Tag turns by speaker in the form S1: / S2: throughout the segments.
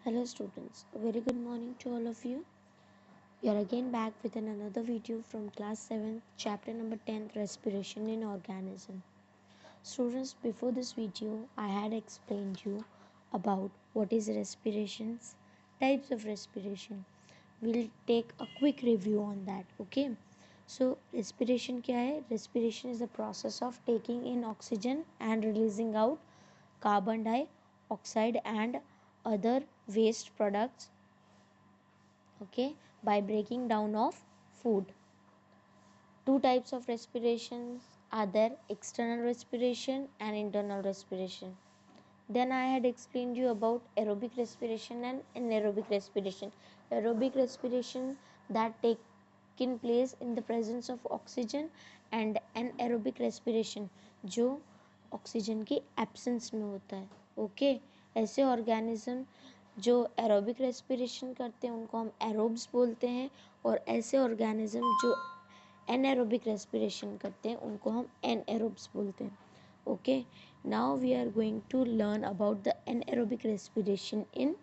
S1: Hello students, a very good morning to all of you. We are again back with another video from class 7, chapter number 10, respiration in organism. Students, before this video, I had explained you about what is respirations, types of respiration. We'll take a quick review on that, okay? So, respiration क्या है? Respiration is the process of taking in oxygen and releasing out carbon dioxide and other waste products, okay, by breaking down of food. Two types of respirations are there: external respiration and internal respiration. Then I had explained you about aerobic respiration and anaerobic respiration. Aerobic respiration that taken place in the presence of oxygen, and anaerobic respiration जो oxygen की absence में होता है. Okay, ऐसे organism जो aerobic respiration करते हैं उनको हम एरोब्स बोलते हैं, और ऐसे ऑर्गेनिज्म जो एनाएरोबिक रेस्पिरेशन करते हैं उनको हम एनएरोब्स बोलते हैं. Okay, now we are going to learn about the anaerobic respiration in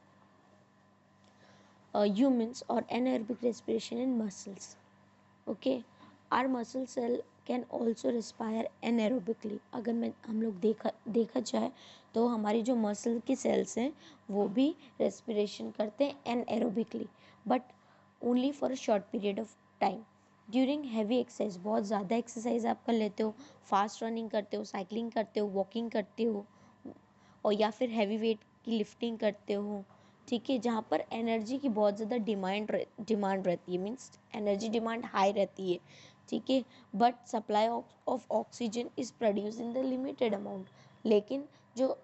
S1: humans or anaerobic respiration in muscles. Okay, our muscle cell can also respire anaerobically. अगर मैं हम लोग देखा जाए तो हमारी जो मसल की सेल्स हैं वो भी रेस्पिरेशन करते हैं anaerobically, but only for a short period of time. During heavy exercise, बहुत ज़्यादा एक्सरसाइज आप कर लेते हो, फास्ट रनिंग करते हो, साइकिलिंग करते हो, वॉकिंग करते हो, और या फिर हैवी वेट की लिफ्टिंग करते हो, ठीक है, जहाँ पर एनर्जी की बहुत ज़्यादा डिमांड रहती है, मीन्स एनर्जी डिमांड हाई रहती है, ठीक है, but supply of oxygen is produce in the limited amount. लेकिन जो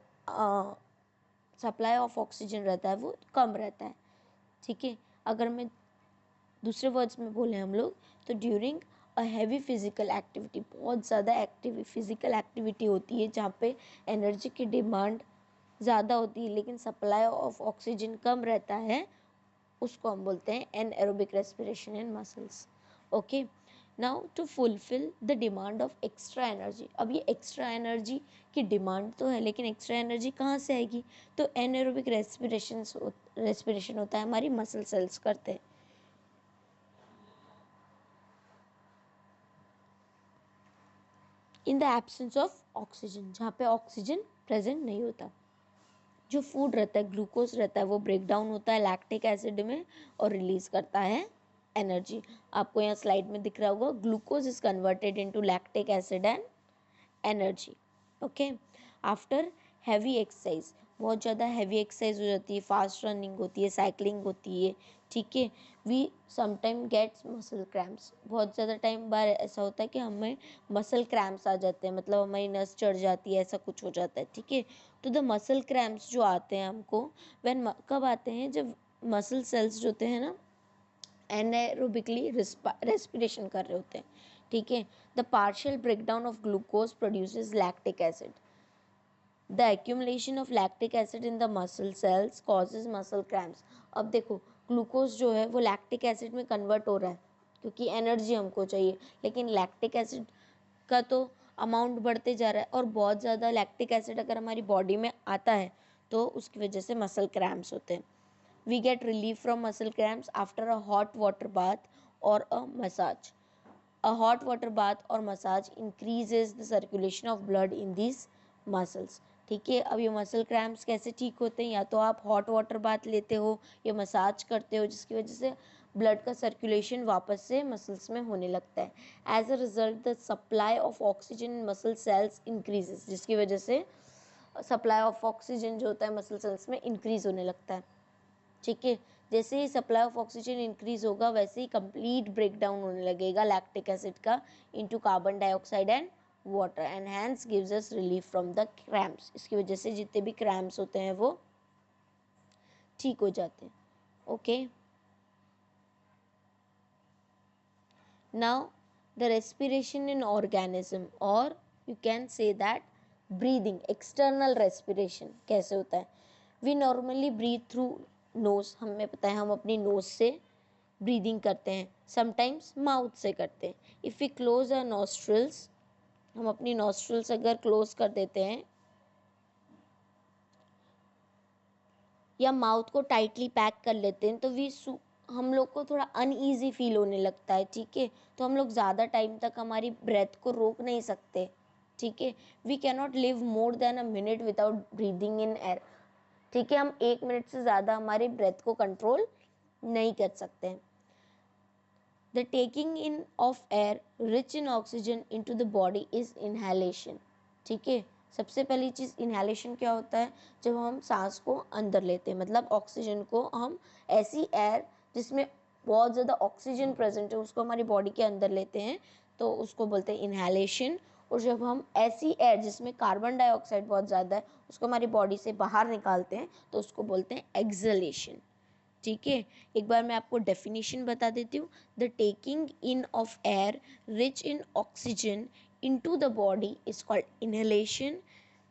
S1: सप्लाई ऑफ ऑक्सीजन रहता है वो कम रहता है, ठीक है. अगर मैं दूसरे वर्ड्स में बोले हम लोग तो during a heavy physical activity, बहुत ज़्यादा फिजिकल एक्टिविटी होती है जहाँ पे एनर्जी की डिमांड ज़्यादा होती है लेकिन सप्लाई ऑफ ऑक्सीजन कम रहता है, उसको हम बोलते हैं anaerobic respiration in muscles. Okay, now to fulfil the demand of extra energy. अब ये एक्स्ट्रा एनर्जी की डिमांड तो है लेकिन एक्स्ट्रा एनर्जी कहाँ से आएगी? तो एनएरोबिक रेस्पिरेशन होता है, हमारी मसल सेल्स करते हैं. In the absence of oxygen, जहाँ पे ऑक्सीजन प्रेजेंट नहीं होता. जो फूड रहता है, ग्लूकोज रहता है, वो ब्रेक डाउन होता है लैक्टिक एसिड में और रिलीज करता है एनर्जी. आपको यहाँ स्लाइड में दिख रहा होगा, glucose is converted into lactic acid and energy. Okay, after heavy exercise, बहुत ज़्यादा हैवी एक्सरसाइज हो जाती है, फास्ट रनिंग होती है, साइकिलिंग होती है, ठीक है, we sometime gets muscle cramps. बहुत ज़्यादा टाइम बार ऐसा होता है कि हमें मसल क्रैम्प्स आ जाते हैं, मतलब हमारी नस चढ़ जाती है, ऐसा कुछ हो जाता है, ठीक है. तो द मसल क्रैम्प्स जो आते हैं हमको कब आते हैं? जब मसल सेल्स जो होते हैं ना एनाएरोबिकली रेस्पिरेशन कर रहे होते हैं, ठीक है. The partial breakdown of glucose produces lactic acid. The accumulation of lactic acid in the muscle cells causes muscle cramps. अब देखो, ग्लूकोज जो है वो लैक्टिक एसिड में कन्वर्ट हो रहा है क्योंकि एनर्जी हमको चाहिए, लेकिन लैक्टिक एसिड का तो अमाउंट बढ़ते जा रहा है, और बहुत ज़्यादा लैक्टिक एसिड अगर हमारी बॉडी में आता है तो उसकी वजह से मसल क्रैम्प्स होते हैं. We get relief from muscle cramps after a hot water bath or a massage. A hot water bath or massage increases the circulation of blood in these muscles. ठीक है, अब ये मसल क्रैम्प्स कैसे ठीक होते हैं? या तो आप हॉट वाटर बाथ लेते हो या मसाज करते हो जिसकी वजह से ब्लड का सर्कुलेशन वापस से मसल्स में होने लगता है. As a result the supply of oxygen in muscle cells increases, जिसकी वजह से सप्लाई ऑफ ऑक्सीजन जो होता है मसल सेल्स में इंक्रीज होने लगता है, ठीक है. जैसे ही सप्लाई ऑफ ऑक्सीजन इंक्रीज होगा वैसे ही कंप्लीट ब्रेक डाउन होने लगेगा लैक्टिक एसिड का into carbon dioxide and water, and hence gives us relief from the cramps. इसकी वजह से जितने भी क्रैम्प्स होते हैं वो ठीक हो जाते हैं. Okay, now the respiration in organism, or you can say that breathing, external respiration कैसे होता है? We normally breathe through nose, हमें पता है हम अपनी नोज से ब्रीदिंग करते हैं, समटाइम्स माउथ से करते हैं. If we close our nostrils, हम अपनी नॉस्ट्रल्स अगर क्लोज कर देते हैं या माउथ को टाइटली पैक कर लेते हैं तो हम लोग को थोड़ा अनईजी फील होने लगता है, ठीक है। तो हम लोग ज़्यादा टाइम तक हमारी ब्रेथ को रोक नहीं सकते, ठीक है। We can not live more than a minute without breathing in air, ठीक है। हम 1 मिनट से ज़्यादा हमारे ब्रेथ को कंट्रोल नहीं कर सकते। The taking in of air rich in oxygen into the body is inhalation, ठीक है। सबसे पहली चीज़ इनहेलेशन क्या होता है, जब हम सांस को अंदर लेते हैं, मतलब ऑक्सीजन को हम ऐसी एयर जिसमें बहुत ज़्यादा ऑक्सीजन प्रेजेंट है उसको हमारी बॉडी के अंदर लेते हैं तो उसको बोलते हैं इनहेलेशन। और जब हम ऐसी एयर जिसमें कार्बन डाइऑक्साइड बहुत ज़्यादा है उसको हमारी बॉडी से बाहर निकालते हैं तो उसको बोलते हैं एक्सलेशन, ठीक है। एक बार मैं आपको डेफिनेशन बता देती हूँ। The taking in of air rich in oxygen into the body is called inhalation.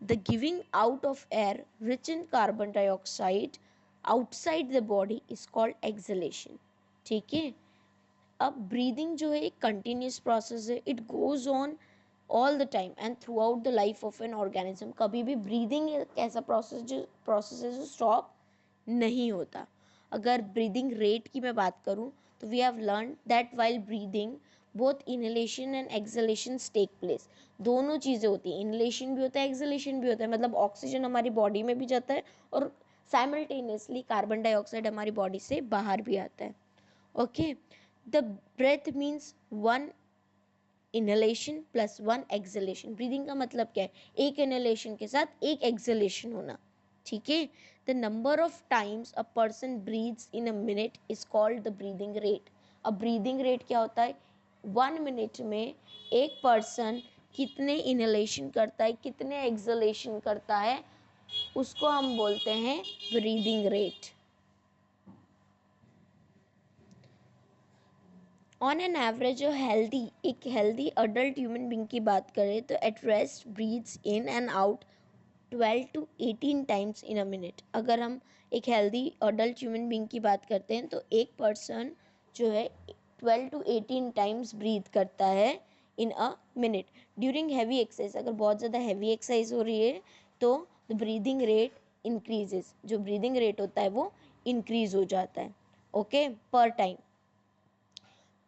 S1: The giving out of air rich in carbon dioxide outside the body is called exhalation, ठीक है। अब ब्रीदिंग जो है एक continuous process है, it goes on all the time and through out the life of an organism. कभी भी breathing एक ऐसा प्रोसेस है जो स्टॉप नहीं होता। अगर ब्रीदिंग रेट की मैं बात करूं तो we have learn that while breathing both inhalation and exhalation take place. दोनों चीज़ें होती हैं, इनहेलेशन भी होता है एक्सहेलेशन भी होता है, मतलब ऑक्सीजन हमारी बॉडी में भी जाता है और साइमल्टेनियसली कार्बन डाइऑक्साइड हमारी बॉडी से बाहर भी आता है, okay. The breath means 1 inhalation plus 1 exhalation. Breathing का मतलब क्या है, एक इनहेलेशन के साथ एक एक्सहेलेशन होना, ठीक है। The number of times a person breathes in a minute is called the breathing rate. अब ब्रीदिंग रेट क्या होता है, 1 मिनट में एक पर्सन कितने इनहेलेशन करता है कितने एक्सहेलेशन करता है उसको हम बोलते हैं breathing rate. On an average एक हेल्दी अडल्ट ह्यूमन बींग की बात करें तो at rest breathes in and out 12 to 18 times in a minute. अगर हम एक हेल्दी अडल्ट ह्यूमन बींग की बात करते हैं तो एक पर्सन जो है 12 to 18 टाइम्स ब्रीथ करता है in a minute. During heavy exercise, अगर बहुत ज़्यादा हैवी एक्सरसाइज हो रही है तो द ब्रीदिंग रेट इंक्रीजेज, जो ब्रीदिंग रेट होता है वो इंक्रीज हो जाता है, ओके। पर टाइम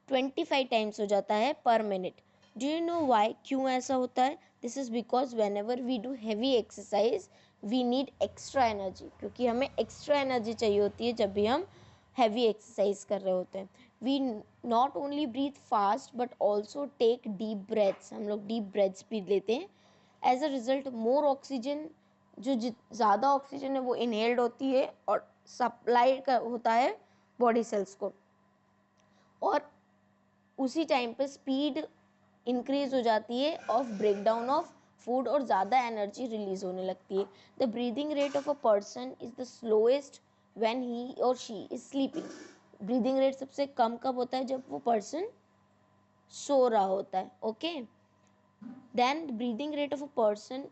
S1: 25 टाइम्स हो जाता है पर minute. Do you know why, क्यों ऐसा होता है? This is because whenever we do heavy exercise we need extra energy, क्योंकि हमें एक्स्ट्रा एनर्जी चाहिए होती है जब भी हम हैवी एक्सरसाइज कर रहे होते हैं। We not only breathe fast but also take deep breaths, हम लोग डीप ब्रेथ्स भी लेते हैं। As a result more oxygen, जो ज़्यादा ऑक्सीजन है वो इनहेल्ड होती है और सप्लाई होता है बॉडी सेल्स को, और उसी टाइम पे स्पीड इंक्रीज हो जाती है ऑफ ब्रेकडाउन ऑफ फूड और ज़्यादा एनर्जी रिलीज होने लगती है। The breathing rate of a person is the slowest when he or she is sleeping. Breathing rate सबसे कम कब होता है, जब वो पर्सन सो रहा होता है, okay. Then breathing rate of a person,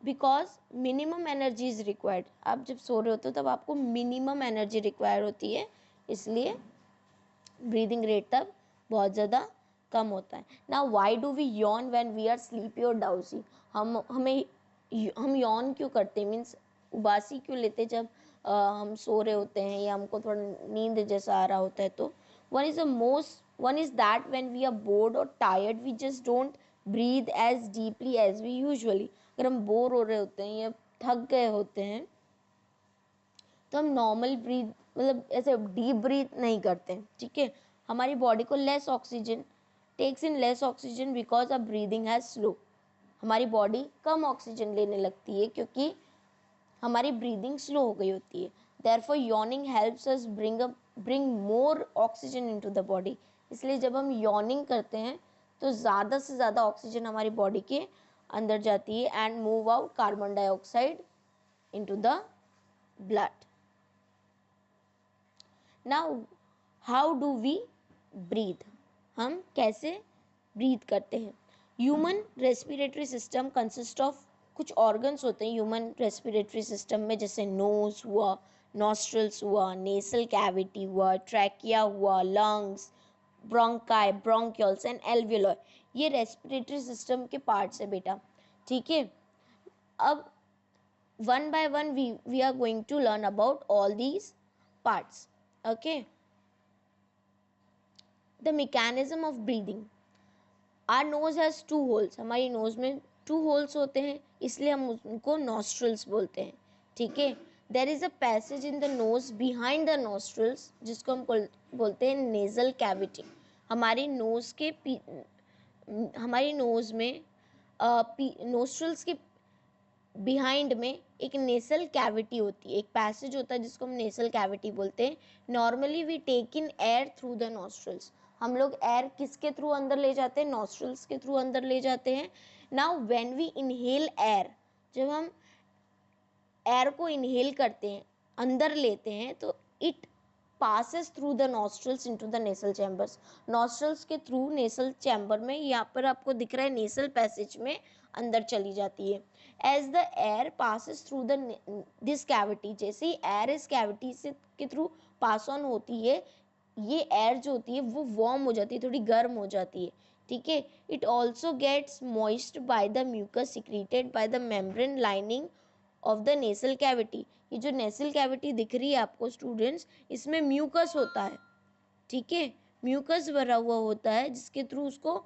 S1: because minimum energy is required. आप जब सो रहे होते हो तब आपको मिनिमम एनर्जी रिक्वायर होती है, इसलिए ब्रीदिंग रेट तब बहुत ज़्यादा कम होता है। Now why do we yawn when we are sleepy और डाउसी? हम यॉन क्यों करते हैं, मीन्स उबासी क्यों लेते जब हम सो रहे होते हैं या हमको थोड़ा नींद जैसा आ रहा होता है? तो one is that when we are bored or tired we just don't breathe as deeply as we usually. अगर हम बोर हो रहे होते हैं या थक गए होते हैं तो हम नॉर्मल ब्रीथ, मतलब ऐसे डीप ब्रीथ नहीं करते, ठीक है। हमारी बॉडी को less oxygen takes in less oxygen because of breathing has slow. हमारी बॉडी कम ऑक्सीजन लेने लगती है क्योंकि हमारी ब्रीदिंग स्लो हो गई होती है। Therefore yawning helps us bring more oxygen into the body. इसलिए जब हम यॉर्निंग करते हैं तो ज़्यादा से ज़्यादा ऑक्सीजन हमारी बॉडी के अंदर जाती है and move out carbon dioxide into the blood. Now how do we breathe, हम कैसे ब्रीथ करते हैं? Human respiratory system consist of, कुछ ऑर्गन्स होते हैं ह्यूमन रेस्पिरेटरी सिस्टम में, जैसे नोज हुआ, नॉस्ट्रल्स हुआ, नेसल कैविटी हुआ, ट्रैकिया हुआ, lungs, bronchi, bronchioles and alveoli. ये रेस्पिरेटरी सिस्टम के पार्ट्स है बेटा, ठीक है। अब one by one we are going to learn about all these parts. Okay, the mechanism of breathing. our nose has two holes, हमारी knows में two holes होते हैं, इसलिए हम उनको नॉस्ट्रल्स बोलते हैं. ठीक है, there is a passage in the nose behind the nostrils जिसको हम बोलते हैं नेजल कैविटी. हमारी नोज के हमारी नोज में नोस्ट्रल्स के बिहाइंड में एक नेसल कैविटी होती है, एक पैसेज होता है जिसको हम नेसल कैविटी बोलते हैं. Normally we take in air through the nostrils. हम लोग एयर किसके थ्रू अंदर ले जाते हैं? नॉस्ट्रल्स के थ्रू अंदर ले जाते हैं. Now when we inhale air, जब हम एयर को इनहेल करते हैं, अंदर लेते हैं, तो it passes through the nostrils into the nasal chambers. nostrils के थ्रू नेसल चैम्बर में, यहाँ पर आपको दिख रहा है नेसल पैसेज में अंदर चली जाती है. as the air passes through the this cavity, जैसे ही एयर इस कैविटी से के थ्रू पास ऑन होती है, ये एयर जो होती है वो वार्म हो जाती है, थोड़ी गर्म हो जाती है. ठीक है, it also gets moist by the mucus secreted by the membrane lining of the nasal cavity. ये जो नेसल कैविटी दिख रही है आपको स्टूडेंट्स, इसमें म्यूकस होता है. ठीक है, म्यूकस भरा हुआ होता है जिसके थ्रू उसको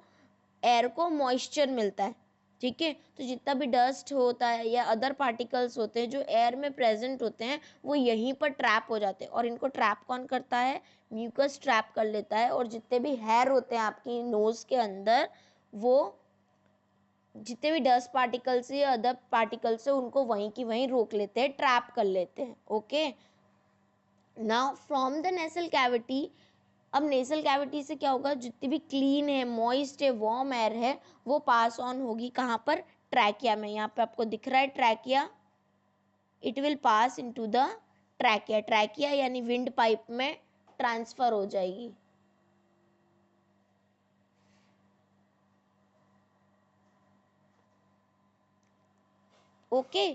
S1: एयर को मॉइस्चर मिलता है. ठीक है, तो जितना भी डस्ट होता है या अदर पार्टिकल्स होते हैं जो एयर में प्रेजेंट होते हैं, वो यहीं पर ट्रैप हो जाते हैं. और इनको ट्रैप कौन करता है? म्यूकस ट्रैप कर लेता है. और जितने भी हेयर होते हैं आपकी नोज के अंदर, वो जितने भी डस्ट पार्टिकल्स या अदर पार्टिकल्स है उनको वहीं की वहीं रोक लेते हैं, ट्रैप कर लेते हैं. Okay, now from the nasal cavity, अब नेसल कैविटी से क्या होगा? जितनी भी क्लीन है, मॉइस्ट है, वार्म एयर है, वो पास ऑन होगी कहाँ पर? ट्रैकिया में. यहाँ पे आपको दिख रहा है trachea. It will pass into the trachea. Trachea यानी विंड पाइप में ट्रांसफर हो जाएगी. ओके,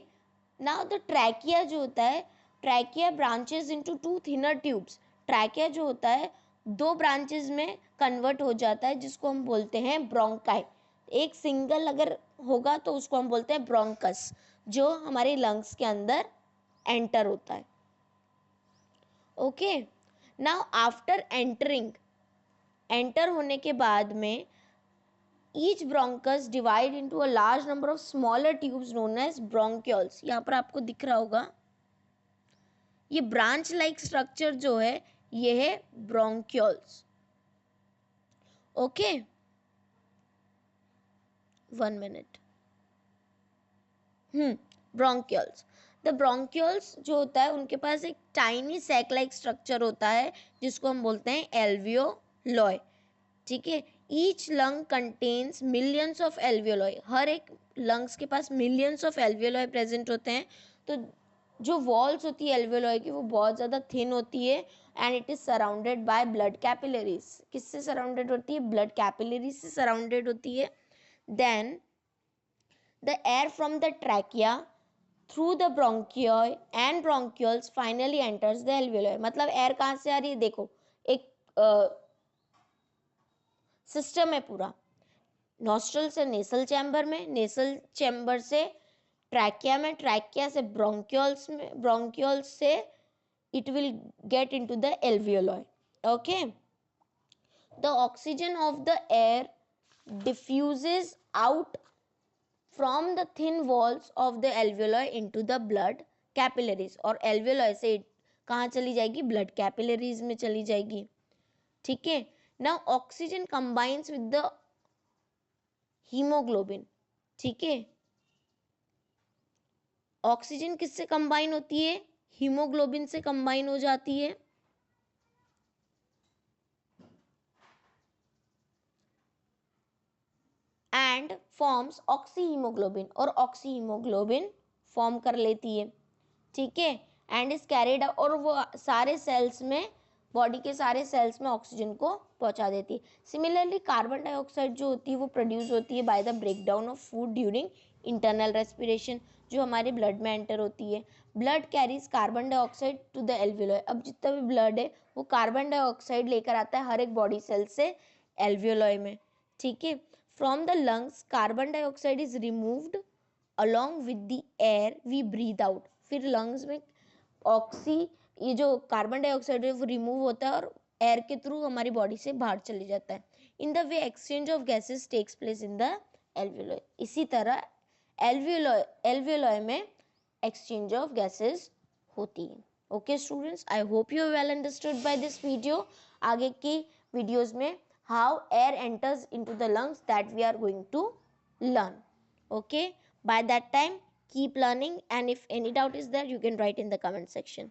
S1: नाउ द ट्रैकिया जो होता है, trachea branches into two thinner tubes. Trachea जो होता है दो ब्रांचेस में कन्वर्ट हो जाता है, जिसको हम बोलते हैं ब्रोंकाई. एक सिंगल अगर होगा तो उसको हम बोलते हैं ब्रोंकस, जो हमारे लंग्स के अंदर एंटर होता है. ओके, नाउ आफ्टर एंटर होने के बाद में each bronchus divide into a large number of smaller tubes known as bronchioles. यहाँ पर आपको दिख रहा होगा ये ब्रांच लाइक स्ट्रक्चर जो है ये है bronchioles. Okay, 1 minute. bronchioles. The bronchioles जो होता है उनके पास एक टाइनी सैक लाइक स्ट्रक्चर होता है जिसको हम बोलते हैं एल्वियोलॉय. ठीक है, each lung contains millions of alveoli. हर एक लंग्स के पास मिलियंस ऑफ एल्वियोलॉय प्रेजेंट होते हैं. तो जो वॉल्स होती है एल्वियोलॉय की वो बहुत ज़्यादा थिन होती है and it is surrounded by blood capillaries. किससे सराउंडेड होती है? ब्लड कैपिलरीज से सराउंडेड होती है. Then the air from the trachea through the bronchi and bronchioles finally enters the alveoli. मतलब एयर कहाँ से आ रही है? देखो, एक सिस्टम है पूरा. नॉस्ट्रल से नेसल चैम्बर में, नेसल चैम्बर से ट्रैकिया में, ट्रैकिया से ब्रोंक्यूल्स में, ब्रोंक्यूल्स से it will get into the alveoli. Okay, the oxygen of the air diffuses out from the thin walls of the alveoli into the blood capillaries. और alveoli से कहाँ चली जाएगी? ब्लड कैपिलरीज में चली जाएगी. ठीक है, now oxygen combines with the haemoglobin. ठीक है, ऑक्सीजन किससे कंबाइन होती है? हीमोग्लोबिन से कंबाइन हो जाती है. And forms oxyhaemoglobin. और ऑक्सीहीमोग्लोबिन फॉर्म कर लेती है. ठीक है, एंड इज कैरिड, और वो सारे सेल्स में, बॉडी के सारे सेल्स में ऑक्सीजन को पहुंचा देती है. सिमिलरली कार्बन डाइऑक्साइड जो होती है वो प्रोड्यूस होती है by the breakdown of food during internal respiration, जो हमारे ब्लड में एंटर होती है. Blood carries carbon dioxide to the alveoli. अब जितना भी ब्लड है वो कार्बन डाइऑक्साइड लेकर आता है हर एक बॉडी सेल से एल्वियोलॉय में. ठीक है, from the lungs carbon dioxide is removed along with the air we breathe out. फिर lungs में ये जो कार्बन डाइऑक्साइड है वो रिमूव होता है और एयर के थ्रू हमारी बॉडी से बाहर चले जाता है. In the way exchange of gases takes place in the alveoli. इसी तरह एल्वियोलाई में एक्सचेंज ऑफ गैसेस होती है. Okay students, I hope you well understood by this video. आगे की वीडियोस में how air enters into the lungs that we are going to learn. Okay, by that time keep learning, and if any doubt is there you can write in the comment section.